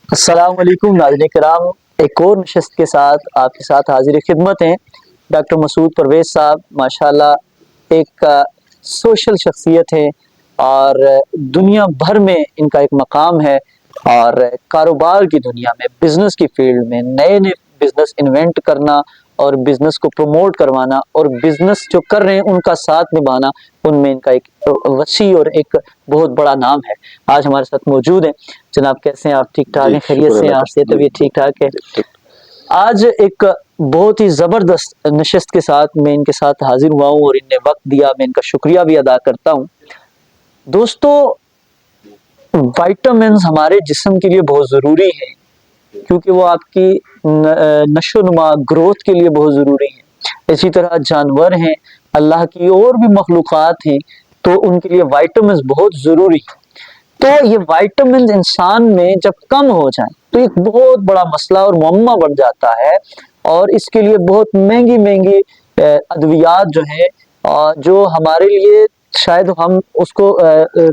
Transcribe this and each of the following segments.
अस्सलाम वालेकुम नाज़रीन किराम, एक और नशिस्त के साथ आपके साथ हाजिर खिदमत हैं। डॉक्टर मसूद परवेज़ साहब माशाल्लाह एक सोशल शख्सियत है और दुनिया भर में इनका एक मकाम है और कारोबार की दुनिया में, बिज़नेस की फील्ड में नए नए बिज़नेस इन्वेंट करना और बिज़नेस को प्रमोट करवाना और बिज़नेस जो कर रहे हैं उनका साथ निभाना, उनमें इनका एक वसी और एक बहुत बड़ा नाम है। आज हमारे साथ मौजूद हैं। जनाब कैसे हैं आप? ठीक ठाक जी, हैं? खैरियत शुक्र से हैं? अल्लाह आप का। से तबीयत ठीक ठाक है? जी, ठीक। आज एक बहुत ही ज़बरदस्त नशिस्त के साथ मैं इनके साथ हाजिर हुआ हूँ और इनने वक्त दिया, मैं इनका शुक्रिया भी अदा करता हूँ। दोस्तों, विटामिन्स हमारे जिस्म के लिए बहुत ज़रूरी है क्योंकि वो आपकी नशो-नुमा ग्रोथ के लिए बहुत ज़रूरी है। इसी तरह जानवर हैं, अल्लाह की और भी मखलूक़ात हैं, तो उनके लिए विटामिन्स बहुत ज़रूरी है। तो ये विटामिन्स इंसान में जब कम हो जाएँ, तो एक बहुत बड़ा मसला और मुअम्मा बन जाता है और इसके लिए बहुत महँगी-महँगी अद्वियात जो हैं जो हमारे लिए शायद हम उसको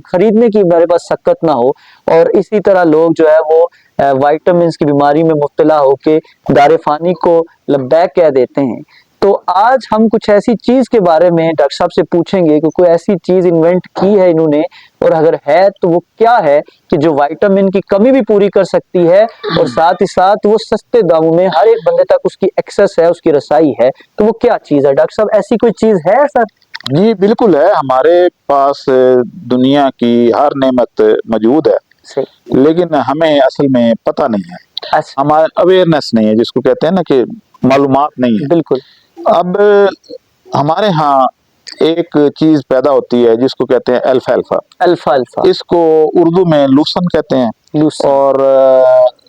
खरीदने की हमारे पास सकत ना हो और इसी तरह लोग जो है वो विटामिन्स की बीमारी में मुब्तला होके दारे फ़ानी को लब्बैक कह देते हैं। तो आज हम कुछ ऐसी चीज़ के बारे में डॉक्टर साहब से पूछेंगे कि कोई ऐसी चीज़ इन्वेंट की है इन्होंने और अगर है तो वो क्या है कि जो विटामिन की कमी भी पूरी कर सकती है और साथ ही साथ वो सस्ते दामों में हर एक बंदे तक उसकी एक्सेस है, उसकी रसाई है। तो वो क्या चीज़ है डॉक्टर साहब? ऐसी कोई चीज़ है सर? जी, बिल्कुल है, हमारे पास दुनिया की हर नेमत मौजूद है, सही। लेकिन हमें असल में पता नहीं है। अच्छा। हमारा अवेयरनेस नहीं है, जिसको कहते हैं ना कि मालूमात नहीं है। बिल्कुल। अब हमारे यहाँ एक चीज़ पैदा होती है जिसको कहते हैं अल्फ़ाल्फ़ा। अल्फ़ा-अल्फ़ा। इसको उर्दू में लूसन कहते हैं लूसन। और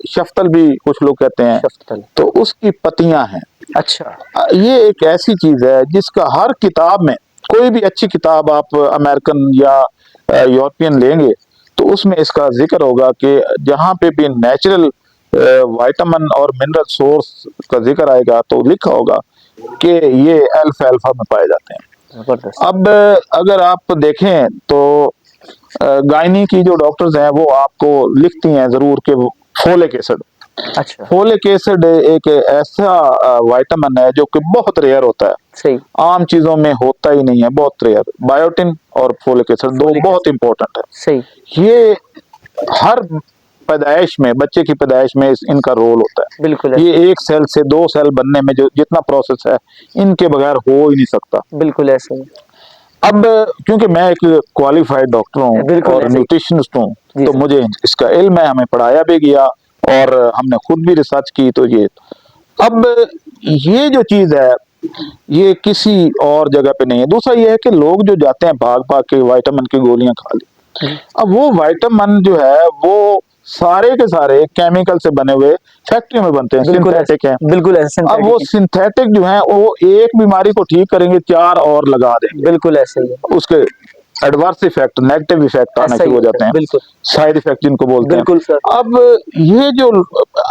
शफ़्तल भी कुछ लोग कहते हैं। शफ़्तल। तो उसकी पत्तियाँ हैं। अच्छा। ये एक ऐसी चीज है जिसका हर किताब में, कोई भी अच्छी किताब आप अमेरिकन या यूरोपियन लेंगे तो उसमें इसका जिक्र होगा कि जहाँ पे भी नेचुरल विटामिन और मिनरल सोर्स का जिक्र आएगा तो लिखा होगा कि ये अल्फा में पाए जाते हैं। ज़बरदस्त। अब अगर आप देखें तो गायनी की जो डॉक्टर्स हैं वो आपको लिखती हैं जरूर कि फोलिक एसिड। अच्छा। फोलिक एसिड एक ऐसा विटामिन है जो कि बहुत रेयर होता है, सही। आम चीजों में होता ही नहीं है, बहुत रेयर। बायोटिन और फोलिक एसिड दो फोलिक बहुत एसिड। इंपॉर्टेंट सही। है। ये हर पैदाइश में, बच्चे की पैदाइश में इनका रोल होता बिल्कुल है। ऐसे ये एक सेल से दो सेल बनने में जो जितना प्रोसेस है, इनके बगैर हो ही नहीं सकता। बिल्कुल ऐसे ही। अब क्योंकि मैं एक क्वालिफाइड डॉक्टर हूँ बिल्कुल और ऐसे ही। न्यूट्रिशनिस्ट हूँ, जी तो सर। मुझे इसका इल्म है, हमें पढ़ाया भी गया और हमने खुद भी रिसर्च की। तो ये अब ये जो चीज है ये किसी और जगह पे नहीं है। दूसरा ये है कि लोग जो जाते हैं भाग भाग के विटामिन की गोलियां खा ली, जी। अब वो विटामिन जो है वो सारे के सारे केमिकल से बने हुए फैक्ट्री में बनते हैं, बिल्कुल ऐसे। सिंथेटिक हैं। बिल्कुल ऐसे अब वो सिंथेटिक है। सिंथेटिक जो है वो एक बीमारी को ठीक करेंगे, चार और लगा देंगे। बिल्कुल ऐसे ही है। उसके एडवर्स इफेक्ट, नेगेटिव इफेक्ट आना ऐसा ही शुरू हो होता जाते है। हैं, बिल्कुल। साइड इफेक्ट जिनको बोलते हैं। बिल्कुल सर। अब ये जो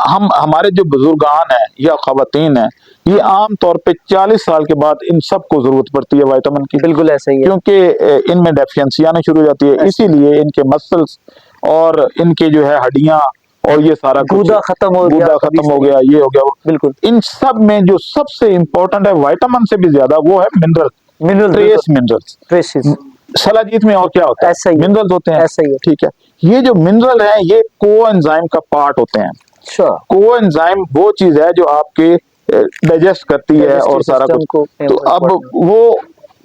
हम हमारे जो बुजुर्गान हैं या खवातीन हैं, ये आम तौर पे 40 साल के बाद इन सबको जरूरत पड़ती है विटामिन की, बिल्कुल ऐसा ही है। क्योंकि इनमें डेफिशिएंसी आनी शुरू हो जाती है। ऐसे ही। इसीलिए इनके मसल्स और इनके जो है हड्डियां और ये सारा कुछ, गूदा खत्म हो गया गूदा कभी खत्म हो से। गया, ये हो गया वो, बिल्कुल। इन सब में जो सबसे इंपॉर्टेंट है विटामिन से भी ज्यादा, वो है मिनरल, मिनरल। बिल्कुल। Trace minerals. ट्रेसिस। शिलाजीत में और क्या होता है? ऐसा ही है। मिनरल्स होते हैं। ऐसा ही है। ठीक है, ये जो मिनरल है ये कोएंजाइम का पार्ट होते हैं। अच्छा। कोएंजाइम वो चीज है जो आपके डाइजेस्ट करती है डाइजेस्टिव और सारा कुछ। सिस्टम को तो अब इम्पोर्टेंट। वो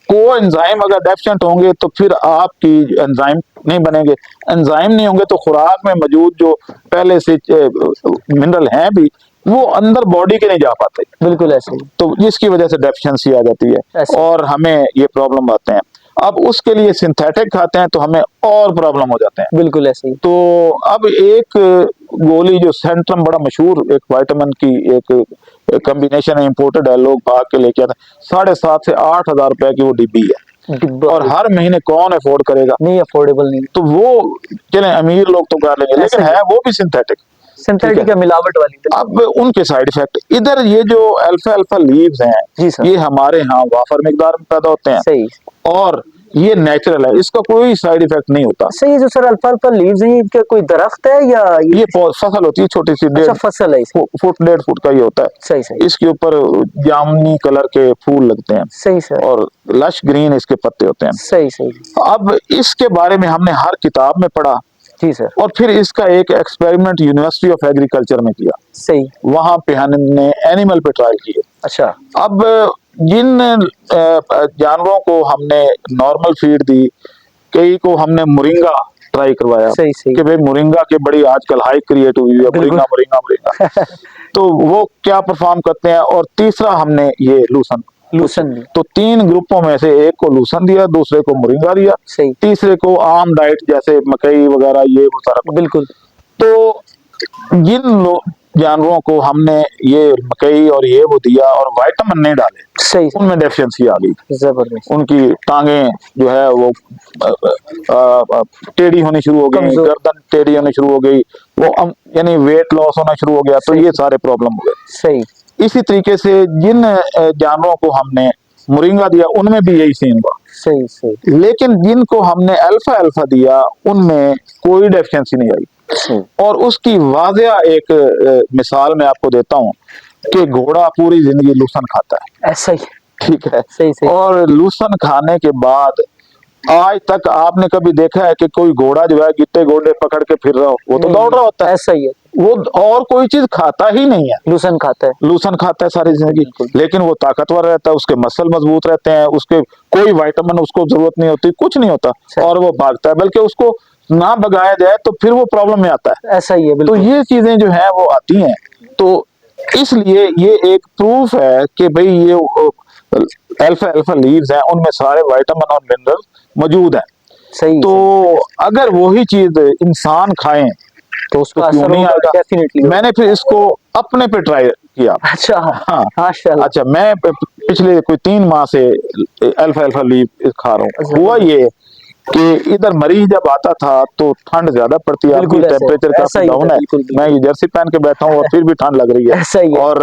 कोएंजाइम अगर डेफिशिएंट होंगे तो फिर आपकी एंजाइम नहीं बनेंगे। एंजाइम नहीं होंगे तो खुराक में मौजूद जो पहले से मिनरल हैं भी, वो अंदर बॉडी के नहीं जा पाते, बिल्कुल ऐसे ही। तो जिसकी वजह से डेफिशिएंसी आ जाती है ऐसे ही। और हमें ये प्रॉब्लम आते हैं। अब उसके लिए सिंथेटिक खाते हैं तो हमें और प्रॉब्लम हो जाते हैं। बिल्कुल ऐसे ही। तो अब एक गोली जो सेंट्रम, बड़ा मशहूर एक विटामिन की एक कॉम्बिनेशन है, इंपोर्टेड है, लोग भाग के लेके आते हैं, 7,500 से 8,000 रुपए की वो डिब्बी है डिब्बा। और हर महीने कौन अफोर्ड करेगा? नहीं, अफोर्डेबल नहीं। तो वो चले अमीर लोग तो कर लेंगे, ऐसा लेकिन ही है है। वो भी सिंथेटिक। ठीक है, सिंथेटिक है, मिलावट वाली। बिल्कुल। अब उनके साइड इफेक्ट, इधर ये जो अल्फा अल्फा लीव्स हैं जी सर। ये हमारे यहाँ वाफर मिकदार में पैदा होते हैं सही। और ये नेचुरल है, इसका कोई साइड इफेक्ट नहीं होता। सही है। जो सर अल्फा अल्फा लीव्स हैं, इनका कोई दरख्त है या ये फसल होती है छोटी सी, अच्छा फसल है इसकी। फुट 1.5 फुट का ये होता है। सही सही इसके ऊपर जामुनी कलर के फूल लगते हैं सही सर। और लश ग्रीन इसके पत्ते होते हैं। सही सही अब इसके बारे में हमने हर किताब में पढ़ा जी सर। और फिर इसका एक एक्सपेरिमेंट यूनिवर्सिटी ऑफ एग्रीकल्चर में किया। सही। वहां पे हमने एनिमल पे ट्रायल किए। अच्छा। अब जिन जानवरों को हमने नॉर्मल फीड दी, कई को हमने मोरिंगा ट्राई करवाया। सही सही। कि भाई मोरिंगा के बड़ी आजकल हाई क्रिएट हुई है, मोरिंगा मोरिंगा मोरिंगा तो वो क्या परफॉर्म करते हैं। और तीसरा हमने ये लूसन लूसन भी। तो 3 ग्रुपों में से एक को लूसन दिया, दूसरे को मोरिंगा दिया, सही। तीसरे को आम डाइट जैसे मकई वगैरह ये वो सारा। बिल्कुल। तो जिन जानवरों को हमने ये मकई और ये वो दिया और विटामिन नहीं डाले, सही। उनमें डेफिशिएंसी आ गई। जबरदस्त। उनकी टांगें जो है वो टेढ़ी होनी शुरू हो गई, गर्दन टेढ़ी होनी शुरू हो गई, वो यानी वेट लॉस होना शुरू हो गया। तो ये सारे प्रॉब्लम हो गए। सही। इसी तरीके से जिन जानवरों को हमने मोरिंगा दिया उनमें भी यही सीन हुआ। सही सही। लेकिन जिनको हमने अल्फा अल्फा दिया उनमें कोई डेफिशिएंसी नहीं आई। और उसकी वाज़ेह एक मिसाल मैं आपको देता हूँ कि घोड़ा पूरी जिंदगी लूसन खाता है। ऐसा ही। ठीक है। सही सही। और लूसन खाने के बाद आज तक आपने कभी देखा है कि कोई घोड़ा जो है गिट्टे गोडे पकड़ के फिर रहा हो? वो तो दौड़ रहा होता है। ऐसा ही है। वो और कोई चीज खाता ही नहीं है। लूसन खाता है। लूसन खाता है सारी जिंदगी, लेकिन वो ताकतवर रहता है, उसके मसल मजबूत रहते हैं, उसके कोई विटामिन उसको जरूरत नहीं होती, कुछ नहीं होता और वो भागता है। बल्कि उसको ना भगाया जाए तो फिर वो प्रॉब्लम में आता है। ऐसा ही है। तो ये चीजें जो है वो आती हैं। तो इसलिए ये एक प्रूफ है कि भाई ये अल्फा अल्फा लीव्स हैं, उनमें सारे विटामिन और मिनरल मौजूद हैं। सही। तो अगर वही चीज इंसान खाएं तो उसका क्यों नहीं आएगा? डेफिनेटली। मैंने फिर इसको अपने पे ट्राई किया। अच्छा। हाँ माशाल्लाह। अच्छा, मैं पिछले कोई 3 माह से अल्फा अल्फा लीव खा रहा हूँ। हुआ ये कि इधर मरीज जब आता था तो ठंड ज्यादा पड़ती है, आपकी टेम्परेचर काफी डाउन है, मैं ये जर्सी पहन के बैठा हूँ और फिर भी ठंड लग रही है। और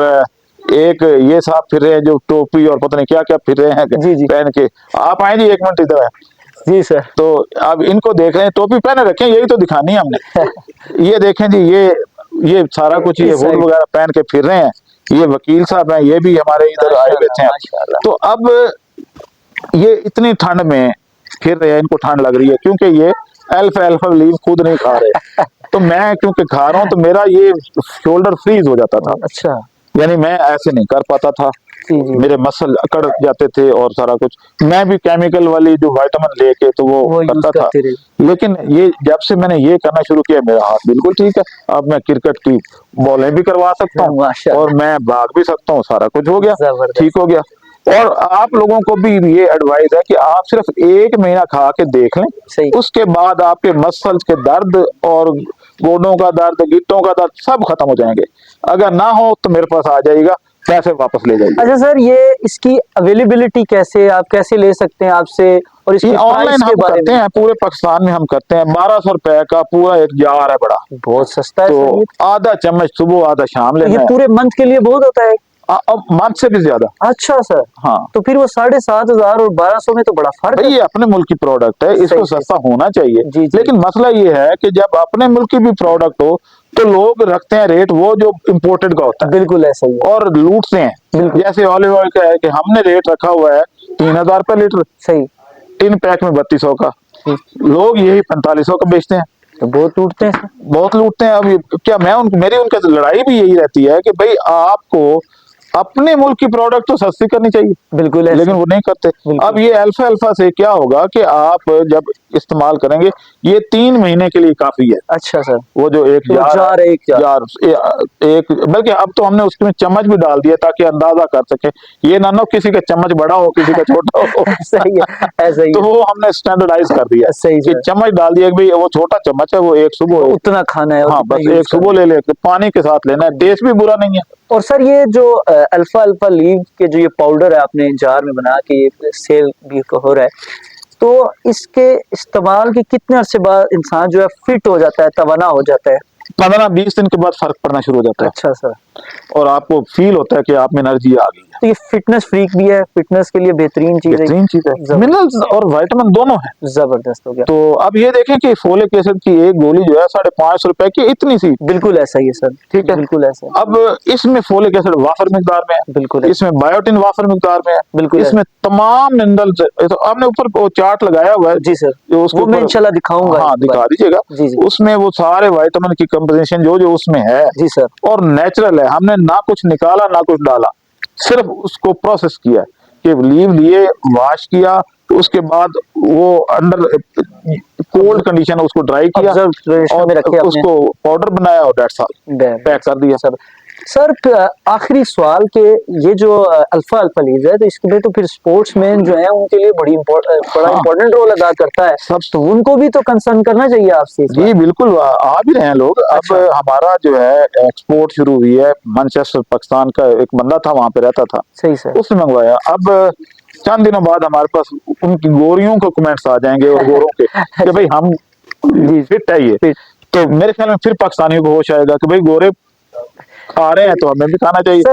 एक ये साहब फिर रहे हैं जो टोपी और पता नहीं क्या क्या फिर रहे हैं पहन के। आप आए जी 1 मिनट इधर है। जी सर। तो अब इनको देख रहे हैं, टोपी पहने रखे, यही तो दिखानी है हमने। ये देखें जी, ये सारा कुछ ये हुड वगैरह पहन के फिर रहे हैं। ये वकील साहब हैं, ये भी हमारे इधर आए बैठे हैं। तो अब ये इतनी ठंड में फिर रहे हैं, इनको ठंड लग रही है क्योंकि ये अल्फा अल्फा लीव खुद नहीं खा रहे। तो मैं क्योंकि खा रहा हूँ तो मेरा ये शोल्डर फ्रीज हो जाता था। अच्छा। यानी मैं ऐसे नहीं कर पाता था। जी जी। मेरे मसल अकड़ जाते थे और सारा कुछ। मैं भी केमिकल वाली जो विटामिन लेके तो वो करता था। लेकिन ये जब से मैंने ये करना शुरू किया, मेरा हाथ बिल्कुल ठीक है। अब मैं क्रिकेट की बॉलें भी करवा सकता हूँ और मैं भाग भी सकता हूँ, सारा कुछ हो गया, ठीक हो गया। और आप लोगों को भी ये एडवाइस है कि आप सिर्फ 1 महीना खा के देख लें, उसके बाद आपके मसल्स के दर्द और गोडों का दर्द, गिट्टों का दर्द सब खत्म हो जाएंगे। अगर ना हो तो मेरे पास आ जाइएगा, पैसे वापस ले जाइए। अच्छा सर, ये इसकी अवेलेबिलिटी कैसे, आप कैसे ले सकते हैं आपसे? और इसकी ऑनलाइन हम करते हैं, पूरे पाकिस्तान में हम करते हैं। 1200 रुपए का पूरा एक जार है बड़ा, बहुत सस्ता है। तो आधा चम्मच सुबह आधा शाम लेना है। पूरे मंथ के लिए बहुत होता है? मंथ से भी ज्यादा। अच्छा सर। हाँ, तो फिर वो 7,500 और 1200 में तो बड़ा फर्क है। ये अपने मुल्क की प्रोडक्ट है, इसको सस्ता होना चाहिए। जी जी। लेकिन मसला ये है कि जब अपने मुल्क की भी प्रोडक्ट हो तो लोग रखते हैं रेट वो जो इम्पोर्टेड का होता है। बिल्कुल ऐसा ही, और लूटते हैं। जैसे ऑलिव ऑयल का है कि हमने रेट रखा हुआ है 3000 रुपए लीटर, सही, टिन पैक में 3200 का, लोग यही 4500 का बेचते हैं। तो बहुत लूटते हैं, बहुत लूटते हैं। अब क्या मेरी उनके लड़ाई भी यही रहती है कि भाई आपको अपने मुल्क की प्रोडक्ट तो सस्ती करनी चाहिए। बिल्कुल, लेकिन वो नहीं करते। अब ये अल्फा अल्फा से क्या होगा कि आप जब इस्तेमाल करेंगे, ये 3 महीने के लिए काफी है। अच्छा सर। वो जो एक जार एक बल्कि अब तो हमने उसमें चम्मच भी डाल दिया ताकि अंदाजा कर सके, ये ना नो किसी का चम्मच बड़ा हो किसी का छोटा हो। सही है, ऐसा ही। तो वो हमने स्टैंडर्डाइज कर दिया कि चम्मच डाल दिया, भाई वो छोटा चम्मच है, वो एक सुबह उतना खाना है। हाँ, बस एक सुबह ले लेके पानी के साथ लेना है, टेस्ट भी बुरा नहीं है। और सर ये जो अल्फा अल्फा लीव के जो ये पाउडर है आपने जार में बना के ये सेल भी हो रहा है, तो इसके इस्तेमाल के कितने अरसे बाद इंसान जो है फिट हो जाता है, तवाना हो जाता है? 15-20 दिन के बाद फर्क पड़ना शुरू हो जाता है। अच्छा सर। और आपको फील होता है कि आप में एनर्जी आ गई। तो ये फिटनेस फ्रीक भी है, फिटनेस के लिए बेहतरीन चीज है, बेहतरीन चीज है, जबरदस्त। मिनरल्स और विटामिन दोनों है। जबरदस्त हो गया। तो अब ये देखें कि फोलिक एसिड की एक गोली जो है 550 रुपए की, इतनी सी, बिल्कुल ऐसा ही है सर, ठीक है। बिल्कुल ऐसा है। अब इसमें फोलिक एसिड वाफर मिकदार में है, बिल्कुल ऐसा। इसमें बायोटिन वाफर मिकदार में है, बिल्कुल इसमें तमाम मिनरल्स, तो आपने ऊपर वो चार्ट लगाया हुआ है जी सर, जो उसके वो मैं ऊपर, इंशाल्लाह दिखाऊंगा हाँ इसके दिखा बाद। दीजिएगा। जी जी उसमें वो सारे विटामिन की कंपोजिशन जो जो उसमें है, जी सर। और नेचुरल है, हमने ना कुछ निकाला ना कुछ डाला, सिर्फ उसको प्रोसेस किया कि लीव लिए, वॉश किया, उसके बाद वो अंडर कोल्ड कंडीशन उसको ड्राई किया ऑब्जर्वेशन में रखे और आपने। उसको पाउडर बनाया और डेट्स ऑल, पैक कर दिया। सर आखिरी सवाल के ये जो अल्फा अल्फा लीव है, तो इसमें तो फिर स्पोर्ट्समैन जो है उनके लिए बड़ा हाँ, इंपॉर्टेंट रोल अदा करता है, सब तो उनको भी तो कंसर्न करना चाहिए आपसे इस जी बात। बिल्कुल आ भी रहे हैं लोग। अच्छा। अब हमारा जो है एक्सपोर्ट शुरू हुई है, मैनचेस्टर पाकिस्तान का एक बंदा था वहां पे रहता था, सही सर। उसने मंगवाया। अब चंद दिनों बाद हमारे पास उनकी गोरियों को कमेंट्स आ जाएंगे और गोरों के कि भाई हम जी फिट है ये, फिट। तो मेरे ख्याल में फिर पाकिस्तानियों को होश आएगा कि भाई गोरे खा रहे हैं तो हमें भी खाना चाहिए।